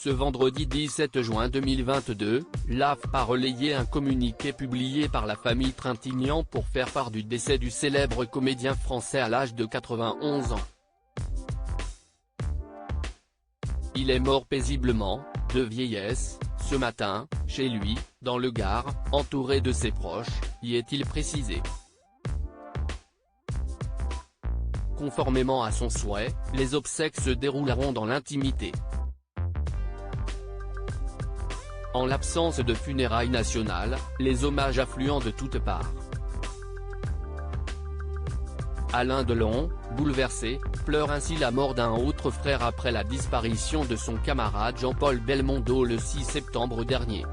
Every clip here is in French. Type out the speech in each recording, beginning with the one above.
Ce vendredi 17 juin 2022, l'AFP a relayé un communiqué publié par la famille Trintignant pour faire part du décès du célèbre comédien français à l'âge de 91 ans. Il est mort paisiblement, de vieillesse, ce matin, chez lui, dans le Gard, entouré de ses proches, y est-il précisé. Conformément à son souhait, les obsèques se dérouleront dans l'intimité. En l'absence de funérailles nationales, les hommages affluent de toutes parts. Alain Delon, bouleversé, pleure ainsi la mort d'un autre frère après la disparition de son camarade Jean-Paul Belmondo le 6 septembre dernier.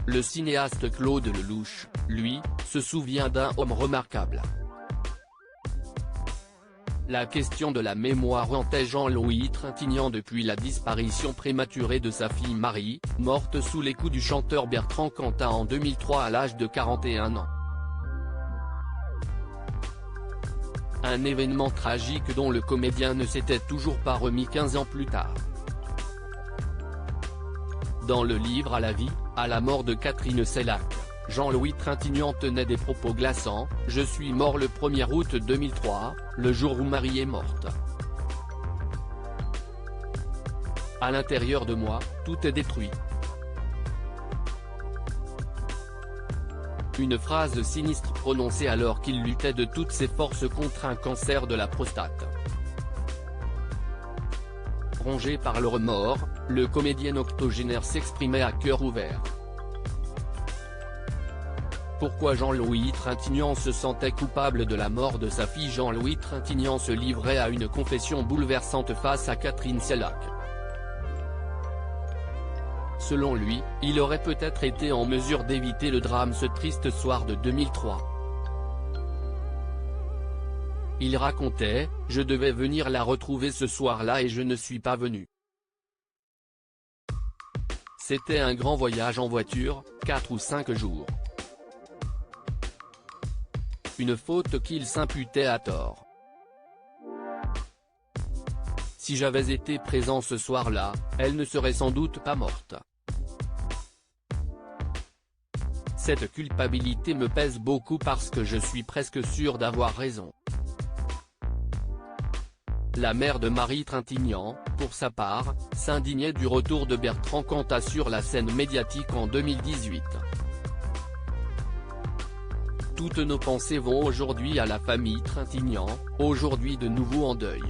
Le cinéaste Claude Lelouch, lui, se souvient d'un homme remarquable. La question de la mémoire hantait Jean-Louis Trintignant depuis la disparition prématurée de sa fille Marie, morte sous les coups du chanteur Bertrand Cantat en 2003 à l'âge de 41 ans. Un événement tragique dont le comédien ne s'était toujours pas remis 15 ans plus tard. Dans le livre À la vie, à la mort de Catherine Sellac, Jean-Louis Trintignant tenait des propos glaçants: « Je suis mort le 1er août 2003, le jour où Marie est morte. À l'intérieur de moi, tout est détruit. » Une phrase sinistre prononcée alors qu'il luttait de toutes ses forces contre un cancer de la prostate. Rongé par le remords, le comédien octogénaire s'exprimait à cœur ouvert. Pourquoi Jean-Louis Trintignant se sentait coupable de la mort de sa fille? Jean-Louis Trintignant se livrait à une confession bouleversante face à Catherine Sellac. Selon lui, il aurait peut-être été en mesure d'éviter le drame ce triste soir de 2003. Il racontait: « Je devais venir la retrouver ce soir-là et je ne suis pas venu. C'était un grand voyage en voiture, 4 ou 5 jours. Une faute qu'il s'imputait à tort. Si j'avais été présent ce soir-là, elle ne serait sans doute pas morte. Cette culpabilité me pèse beaucoup parce que je suis presque sûr d'avoir raison. » La mère de Marie Trintignant, pour sa part, s'indignait du retour de Bertrand Cantat sur la scène médiatique en 2018. Toutes nos pensées vont aujourd'hui à la famille Trintignant, aujourd'hui de nouveau en deuil.